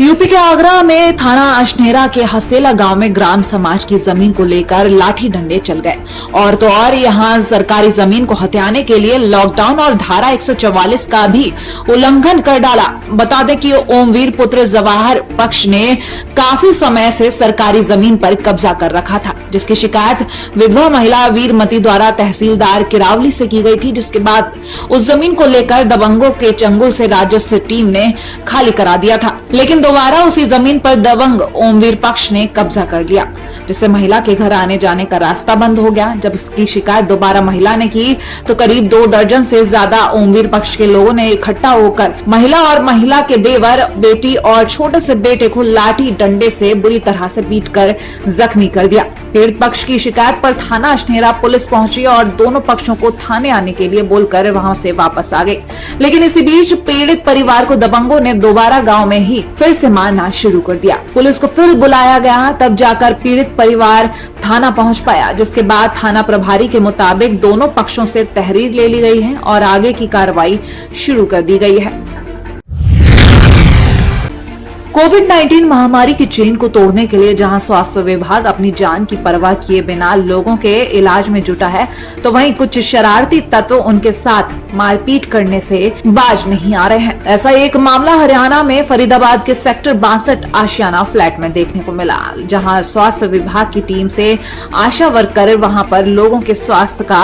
UP के आगरा में थाना अशनेरा के हसेला गांव में ग्राम समाज की जमीन को लेकर लाठी डंडे चल गए और तो और यहां सरकारी जमीन को हथियाने के लिए लॉकडाउन और धारा 144 का भी उल्लंघन कर डाला। बता दें कि ओमवीर पुत्र जवाहर पक्ष ने काफी समय से सरकारी जमीन पर कब्जा कर रखा था, जिसकी शिकायत विधवा महिला वीरमती द्वारा तहसीलदार किरावली से की गई थी, जिसके बाद उस जमीन को लेकर दबंगों के चंगुल से राजस्व टीम ने खाली करा दिया था। लेकिन दोबारा उसी जमीन पर दबंग ओमवीर पक्ष ने कब्जा कर लिया, जिससे महिला के घर आने जाने का रास्ता बंद हो गया। जब इसकी शिकायत दोबारा महिला ने की तो करीब 2 दर्जन से ज्यादा ओमवीर पक्ष के लोगों ने इकट्ठा होकर महिला और महिला के देवर, बेटी और छोटे से बेटे को लाठी डंडे से बुरी तरह से पीटकर जख्मी कर दिया। पीड़ित पक्ष की शिकायत पर थाना अशनेरा पुलिस पहुंची और दोनों पक्षों को थाने आने के लिए बोलकर वहां से वापस आ गए। लेकिन इसी बीच पीड़ित परिवार को दबंगों ने दोबारा गांव में ही फिर से मारना शुरू कर दिया। पुलिस को फिर बुलाया गया, तब जाकर पीड़ित परिवार थाना पहुंच पाया, जिसके बाद थाना प्रभारी के मुताबिक दोनों पक्षों से तहरीर ले ली गई है और आगे की कार्रवाई शुरू कर दी गई है। कोविड-19 महामारी की चेन को तोड़ने के लिए जहां स्वास्थ्य विभाग अपनी जान की परवाह किए बिना लोगों के इलाज में जुटा है, तो वहीं कुछ शरारती तत्व उनके साथ मारपीट करने से बाज नहीं आ रहे हैं। ऐसा एक मामला हरियाणा में फरीदाबाद के सेक्टर 62 आशियाना फ्लैट में देखने को मिला, जहां स्वास्थ्य विभाग की टीम से आशा वर्कर वहां पर लोगों के स्वास्थ्य का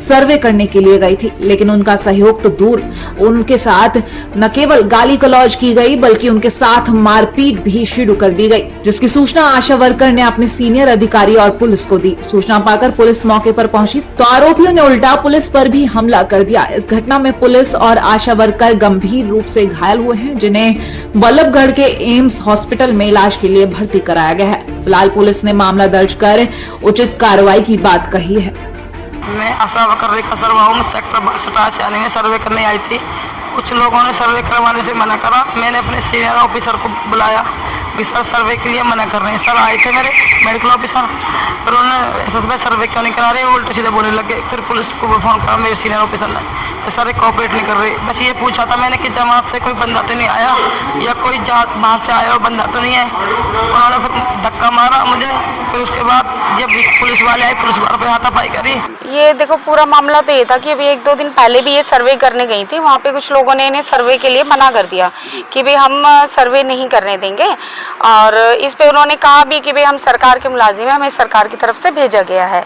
सर्वे करने के लिए गई थी। लेकिन उनका सहयोग तो दूर, उनके साथ न केवल गाली गलौज की गई बल्कि उनके साथ मारपीट भी शुरू कर दी गई, जिसकी सूचना आशा वर्कर ने अपने सीनियर अधिकारी और पुलिस को दी। सूचना पाकर पुलिस मौके पर पहुंची तो आरोपियों ने उल्टा पुलिस पर भी हमला कर दिया। इस घटना में पुलिस और आशा वर्कर गंभीर रूप से घायल हुए हैं, जिन्हें बल्लभगढ़ के एम्स हॉस्पिटल में इलाज के लिए भर्ती कराया गया है। फिलहाल पुलिस ने मामला दर्ज कर उचित कार्रवाई की बात कही है। मैं आशा वर्कर रेखा शर्मा हूँ। सेक्टर 62 आशियाने में सर्वे करने आई थी। कुछ लोगों ने सर्वे करवाने से मना करा। मैंने अपने सीनियर ऑफिसर को बुलाया कि सर सर्वे के लिए मना कर रहे हैं। सर आए थे मेरे मेडिकल ऑफिसर, पर उन्होंने एसएसबी सर्वे क्यों नहीं करा रहे, उल्टे सीधे बोलने लगे। फिर पुलिस को फोन करा मेरे सीनियर ऑफिसर ने, तो सर कोऑपरेट नहीं कर रहे। बस ये पूछा था मैंने कि जमात से कोई बंदा तो नहीं आया या कोई जात बाहर से आया और बंदा तो नहीं है। उन्होंने फिर धक्का मारा मुझे। फिर उसके बाद जब पुलिस वाले आए, पुलिस वालों पर हाथापाई करी। ये देखो पूरा मामला तो ये था कि अभी 1-2 दिन पहले भी ये सर्वे करने गई थी। वहाँ पे कुछ लोगों ने इन्हें सर्वे के लिए मना कर दिया कि भाई हम सर्वे नहीं करने देंगे, और इस पे उन्होंने कहा भी कि भाई हम सरकार के मुलाजिम हैं, हमें सरकार की तरफ से भेजा गया है,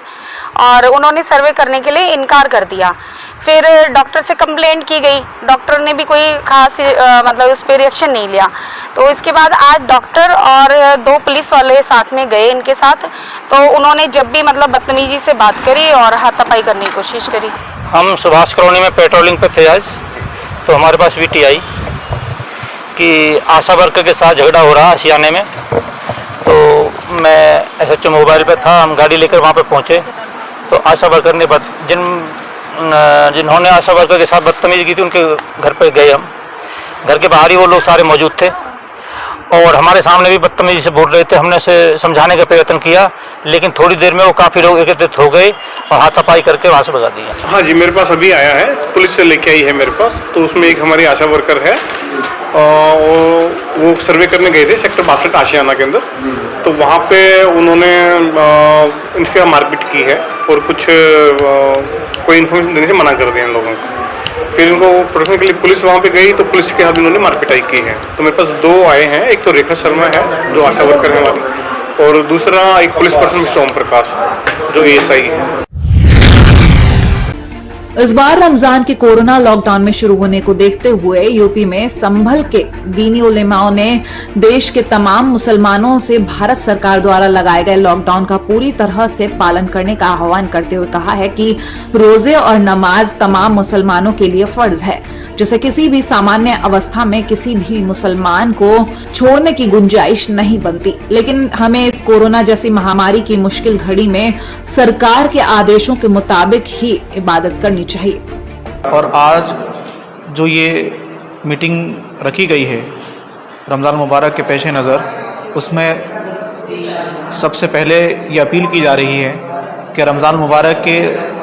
और उन्होंने सर्वे करने के लिए इनकार कर दिया। फिर डॉक्टर से कंप्लेंट की गई, डॉक्टर ने भी कोई खास मतलब उस पर रिएक्शन नहीं लिया। तो इसके बाद आज डॉक्टर और 2 पुलिस वाले साथ में गए इनके साथ, तो उन्होंने जब भी मतलब बदतमीजी से बात करी और हाथापाई करने की कोशिश करी। हम सुभाष कॉलोनी में पेट्रोलिंग पे थे आज, तो हमारे पास वीटी आई कि आशा वर्कर के साथ झगड़ा हो रहा आशियाने में। तो मैं एसएचओ मोबाइल पे था, हम गाड़ी लेकर वहाँ पे पहुँचे तो आशा वर्कर ने जिन्होंने आशा वर्कर के साथ बदतमीजी की थी उनके घर पे गए। हम घर के बाहर ही वो लोग सारे मौजूद थे और हमारे सामने भी बदतमीजी से बोल रहे थे। हमने उसे समझाने का प्रयत्न किया, लेकिन थोड़ी देर में वो काफ़ी लोग एकत्रित हो गए और हाथापाई करके वहाँ से भगा दिया। हाँ जी, मेरे पास अभी आया है, पुलिस से लेके आई है मेरे पास। तो उसमें एक हमारी आशा वर्कर है, वो सर्वे करने गए थे सेक्टर 62 आशियाना के अंदर। तो वहाँ पे उन्होंने इनके मारपीट की है और कुछ कोई इन्फॉर्मेशन देने से मना कर दिया इन लोगों को। फिर इनको प्रोटेक्शन के लिए पुलिस वहाँ पे गई तो पुलिस के हाथ इन्होंने मारपिटाई की है। तो मेरे पास 2 आए हैं, एक तो रेखा शर्मा है जो आशा वर्कर है हमारी, और दूसरा एक पुलिस पर्सन सोम प्रकाश जो एएसआई है। इस बार रमजान के कोरोना लॉकडाउन में शुरू होने को देखते हुए यूपी में संभल के दीनी उलेमाओं ने देश के तमाम मुसलमानों से भारत सरकार द्वारा लगाए गए लॉकडाउन का पूरी तरह से पालन करने का आह्वान करते हुए कहा है कि रोजे और नमाज तमाम मुसलमानों के लिए फर्ज है, जिसे किसी भी सामान्य अवस्था में किसी भी मुसलमान को छोड़ने की गुंजाइश नहीं बनती। लेकिन हमें इस कोरोना जैसी महामारी की मुश्किल घड़ी में सरकार के आदेशों के मुताबिक ही इबादत करनी चाहिए। और आज जो ये मीटिंग रखी गई है रमज़ान मुबारक के पेश नज़र, उसमें सबसे पहले ये अपील की जा रही है कि रमज़ान मुबारक के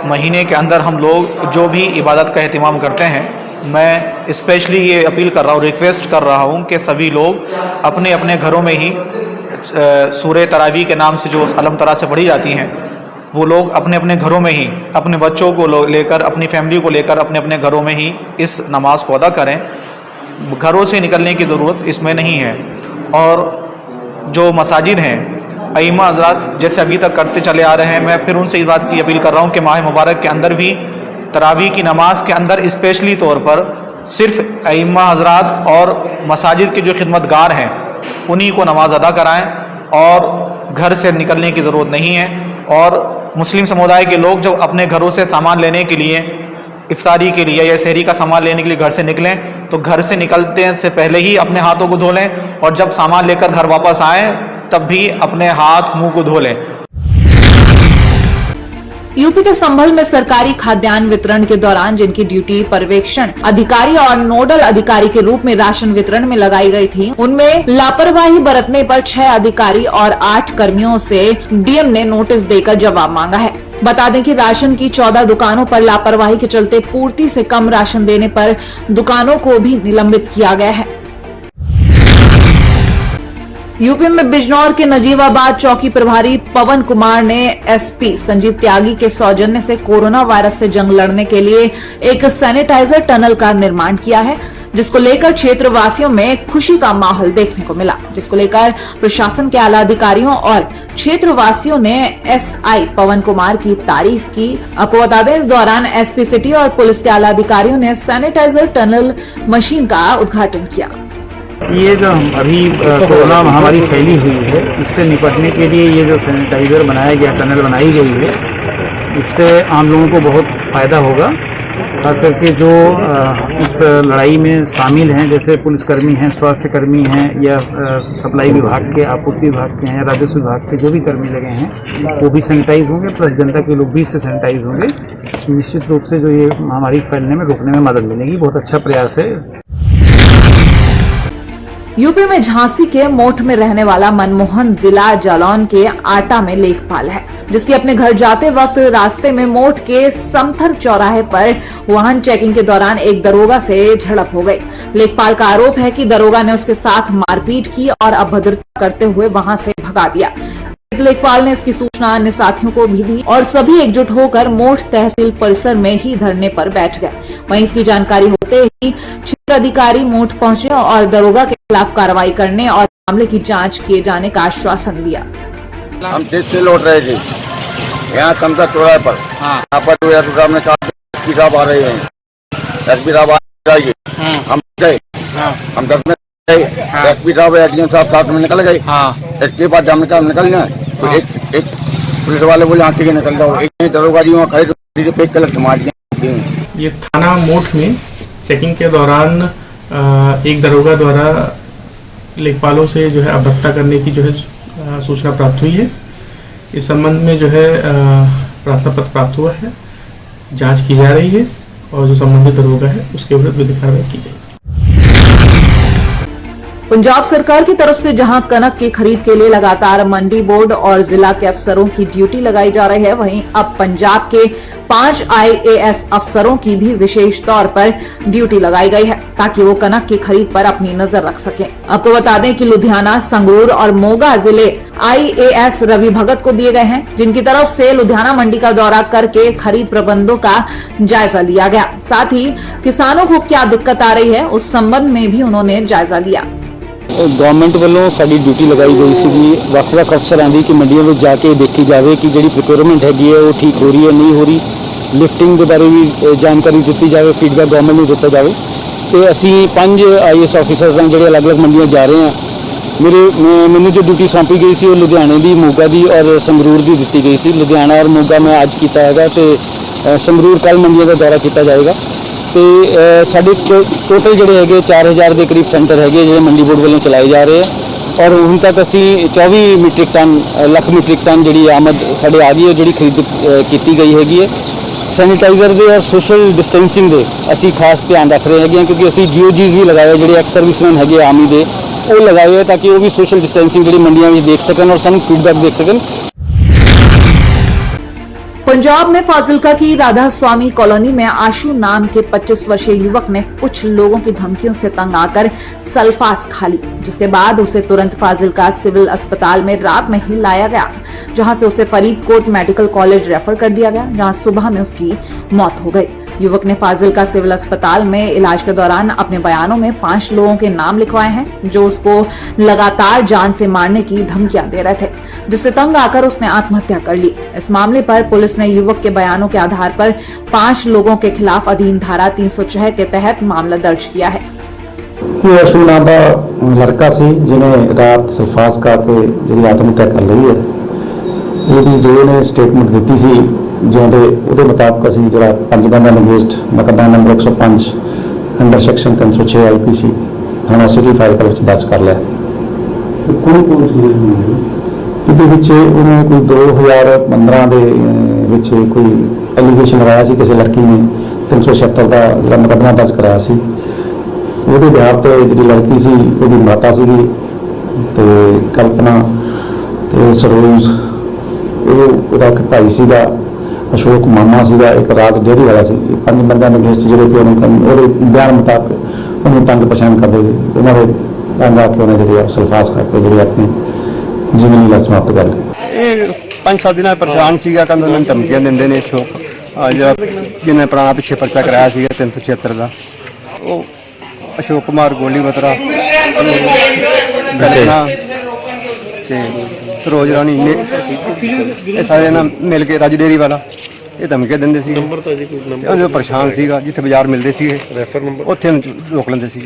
महीने के अंदर हम लोग जो भी इबादत का एहतिमाम करते हैं मैं स्पेशली ये अपील कर रहा हूँ, रिक्वेस्ट कर रहा हूँ कि सभी लोग अपने अपने घरों में ही सूरह तरावी के नाम से जो अलम तरा से पढ़ी जाती हैं, वो लोग अपने अपने घरों में ही अपने बच्चों को लेकर, अपनी फैमिली को लेकर अपने अपने घरों में ही इस नमाज को अदा करें। घरों से निकलने की ज़रूरत इसमें नहीं है। और जो मसाजिद हैं, अइम्मा हज़रात जैसे अभी तक करते चले आ रहे हैं, मैं फिर उनसे इस बात की अपील कर रहा हूँ कि माह मुबारक के अंदर भी तरावी की नमाज के अंदर स्पेशली तौर पर सिर्फ अइम्मा हज़रात और मसाजिद के जो खिदमतगार हैं उन्हीं को नमाज अदा कराएं और घर से निकलने की ज़रूरत नहीं है। और मुस्लिम समुदाय के लोग जब अपने घरों से सामान लेने के लिए, इफ्तारी के लिए या शहरी का सामान लेने के लिए घर से निकलें तो घर से निकलते से पहले ही अपने हाथों को धो लें, और जब सामान लेकर घर वापस आएँ तब भी अपने हाथ मुंह को धो लें। यूपी के संभल में सरकारी खाद्यान्न वितरण के दौरान जिनकी ड्यूटी पर्यवेक्षण अधिकारी और नोडल अधिकारी के रूप में राशन वितरण में लगाई गई थी, उनमें लापरवाही बरतने पर 6 अधिकारी और 8 कर्मियों से डीएम ने नोटिस देकर जवाब मांगा है। बता दें कि राशन की 14 दुकानों पर लापरवाही के चलते पूर्ति से कम राशन देने पर दुकानों को भी निलंबित किया गया है। यूपी में बिजनौर के नजीबाबाद चौकी प्रभारी पवन कुमार ने एसपी संजीव त्यागी के सौजन्य से कोरोना वायरस से जंग लड़ने के लिए एक सैनिटाइजर टनल का निर्माण किया है, जिसको लेकर क्षेत्रवासियों में खुशी का माहौल देखने को मिला, जिसको लेकर प्रशासन के आला अधिकारियों और क्षेत्रवासियों ने एसआई पवन कुमार की तारीफ की। आपको बता दें, इस दौरान एसपी सिटी और पुलिस के आला अधिकारियों ने सैनिटाइजर टनल मशीन का उद्घाटन किया। ये जो अभी कोरोना महामारी फैली हुई है, इससे निपटने के लिए ये जो सैनिटाइज़र बनाया गया, टनल बनाई गई है, इससे आम लोगों को बहुत फ़ायदा होगा। खास करके जो इस लड़ाई में शामिल हैं, जैसे पुलिसकर्मी हैं, स्वास्थ्य कर्मी हैं, या सप्लाई विभाग के, आपूर्ति विभाग के हैं, या राजस्व विभाग के जो भी कर्मी लगे हैं, वो भी सैनिटाइज होंगे, प्लस जनता के लोग भी इससे सैनिटाइज होंगे। निश्चित रूप से जो ये महामारी फैलने में रोकने में मदद मिलेगी। बहुत अच्छा प्रयास है। यूपी में झांसी के मोठ में रहने वाला मनमोहन जिला जालौन के आटा में लेखपाल है, जिसकी अपने घर जाते वक्त रास्ते में मोठ के समथर चौराहे पर वाहन चेकिंग के दौरान एक दरोगा से झड़प हो गई। लेखपाल का आरोप है कि दरोगा ने उसके साथ मारपीट की और अभद्रता करते हुए वहां से भगा दिया। लेखपाल ने इसकी सूचना अन्य साथियों को भी दी और सभी एकजुट होकर मोठ तहसील परिसर में ही धरने पर बैठ गए। वहीं इसकी जानकारी होते ही क्षेत्र अधिकारी मोठ पहुंचे और दरोगा के खिलाफ कार्रवाई करने और मामले की जांच किए जाने का आश्वासन दिया। हम देश से लौट रहे थे, यहाँ समता चौराहे पर, यहाँ पर साहब ने कहा एसपी साहब आ रहे हैं, एसपी साहब आइए। हम गए, हम 10 मिनट गए, एसपी साहब एडीएम साहब साथ में निकल गए। इसके बाद जब निकल जाए तो एक पुलिस वाले बोले हाँ ठीक है निकल जाओ। एक दरोगा जी वहाँ खड़े तो पेट कलर मार दिए। ये थाना मोठ में चेकिंग के दौरान एक दरोगा द्वारा लेखपालों से जो है अभद्रता करने की जो है सूचना प्राप्त हुई है। इस संबंध में जो है प्रार्थना पत्र प्राप्त हुआ है, जांच की जा रही है और जो संबंधित दरोगा है उसके विरुद्ध विधिक कार्रवाई की जाएगी। पंजाब सरकार की तरफ से जहां कनक की खरीद के लिए लगातार मंडी बोर्ड और जिला के अफसरों की ड्यूटी लगाई जा रही है, वहीं अब पंजाब के 5 IAS अफसरों की भी विशेष तौर पर ड्यूटी लगाई गई है ताकि वो कनक की खरीद पर अपनी नजर रख सकें। आपको बता दें कि लुधियाना, संगरूर और मोगा जिले IAS रवि भगत को दिए गए हैं, जिनकी तरफ से लुधियाना मंडी का दौरा करके खरीद प्रबंधों का जायजा लिया गया। साथ ही किसानों को क्या दिक्कत आ रही है उस संबंध में भी उन्होंने जायजा लिया। गवर्नमेंट वालों साड़ी ड्यूटी लगाई गई सी ਵੱਖ-ਵੱਖ अफसरां दी कि मंडियों में जाके देखी जाए कि जी प्रोक्योरमेंट हैगी है वो ठीक हो रही है नहीं हो रही, लिफ्टिंग के बारे भी जानकारी दी जाए, फीडबैक गवर्नमेंट में दिता जाए। तो असी 5 IAS ऑफिसर्स हैं जो अलग अलग मंडियां जा रहे हैं। मैंने जो ड्यूटी सौंपी गई सी वो लुधियाने की, मोगा की और संगरूर की दी गई सी। लुधियाना और मोगा मैं अज किया है तो संगरूर कल मंडियों का दौरा किया जाएगा। तो साढ़े टोटल जोड़े है 4000 के करीब सेंटर है जो मंडी बोर्ड वालों चलाए जा रहे हैं और हुण तक असी 24 लाख मीट्रिक टन जी आमद साढ़े आ गई है जी खरीद की गई हैगी है। सैनिटाइजर के और सोशल डिस्टेंसिंग के असी खास ध्यान रख रहे हैं क्योंकि असी GOGs भी लगाए जो एक्स सर्विसमैन है आर्मी के वो लगाए हैं ताकि वो भी सोशल डिस्टेंसिंग जी मंडियां में देख सकन और सानू फीडबैक देख सकन। पंजाब में फाजिलका की राधा स्वामी कॉलोनी में आशु नाम के 25 वर्षीय युवक ने कुछ लोगों की धमकियों से तंग आकर सल्फास खा ली, जिसके बाद उसे तुरंत फाजिलका सिविल अस्पताल में रात में ही लाया गया, जहां से उसे फरीदकोट मेडिकल कॉलेज रेफर कर दिया गया, जहां सुबह में उसकी मौत हो गई। युवक ने फाजिलका सिविल अस्पताल में इलाज के दौरान अपने बयानों में 5 लोगों के नाम लिखवाए हैं जो उसको लगातार जान से मारने की धमकियां दे रहे थे, जिससे तंग आकर उसने आत्महत्या कर ली। इस मामले पर पुलिस ने युवक के बयानों के आधार पर 5 लोगों के खिलाफ अधीन धारा 306 के तहत मामला दर्ज किया है। ये अशु नाम का लड़का सी जिन्हें रात सल्फास खा के जी आत्महत्या कर ली है। ये जो इन्हें स्टेटमेंट दी सी जिंदे ਉਹਦੇ ਮੁਤਾਬਕ ਅਸੀਂ ਜਿਹੜਾ ਪੰਜਗੰਨਾ ਅਗੇਂਸਟ ਮੁਕੱਦਮਾ ਨੰਬਰ 105 ਅੰਡਰ ਸੈਕਸ਼ਨ 306 ਆਈਪੀਸੀ ਥਾਣਾ ਸਿਟੀ ਫਾਇਰ ਵਿੱਚ ਦਰਜ ਕਰ ਲਿਆ। ਕੌਣ ਸੀ ਇਹਦੇ ਵਿੱਚ ਉਹਨੇ ਕੋਈ 2015 ਦੇ ਵਿੱਚ ਕੋਈ ਐਲੀਗੇਸ਼ਨ ਲਗਾਇਆ ਸੀ ਕਿਸੇ ਲੜਕੀ ਨੇ 376 ਦਾ ਜਿਹੜਾ ਮੁਕੱਦਮਾ ਦਰਜ ਕਰਾਇਆ ਸੀ। ਉਹਦੇ ਬਿਆਨ ਤੇ ਜਿਹੜੀ ਲੜਕੀ ਸੀ ਉਹਦੀ ਮਾਤਾ ਸੀਗੀ ਤੇ ਕਲਪਨਾ ਤੇ ਸਰੋਜ ਉਹਦਾ ਇੱਕ ਭਾਈ ਸੀਗਾ अशोक मामा सीगा, एक राज डेयरी वाला सी। 5 बंदे अगेंस्ट जो बयान मुताबिक उन्होंने तंग परेशान करते थे, उन्होंने तंग आके उन्हें जी सल्फास करके जी अपनी जीवन लीला समाप्त कर ली। 5-7 दिन परेशान सीगा, कहते मैंने धमकियां देंदे ने अशोक जिन्हें पुराना पिछे पर्चा कराया सीगा 376 का, वो अशोक कुमार गोली बतरा सरोज रानी ये सारे ना मिल के राजू डेयरी वाला ये धमकियां देंदे सी। परेशान सीगा, जिथे बाजार मिलते सी रैफर नंबर उत्थे रोक लेंदे सी।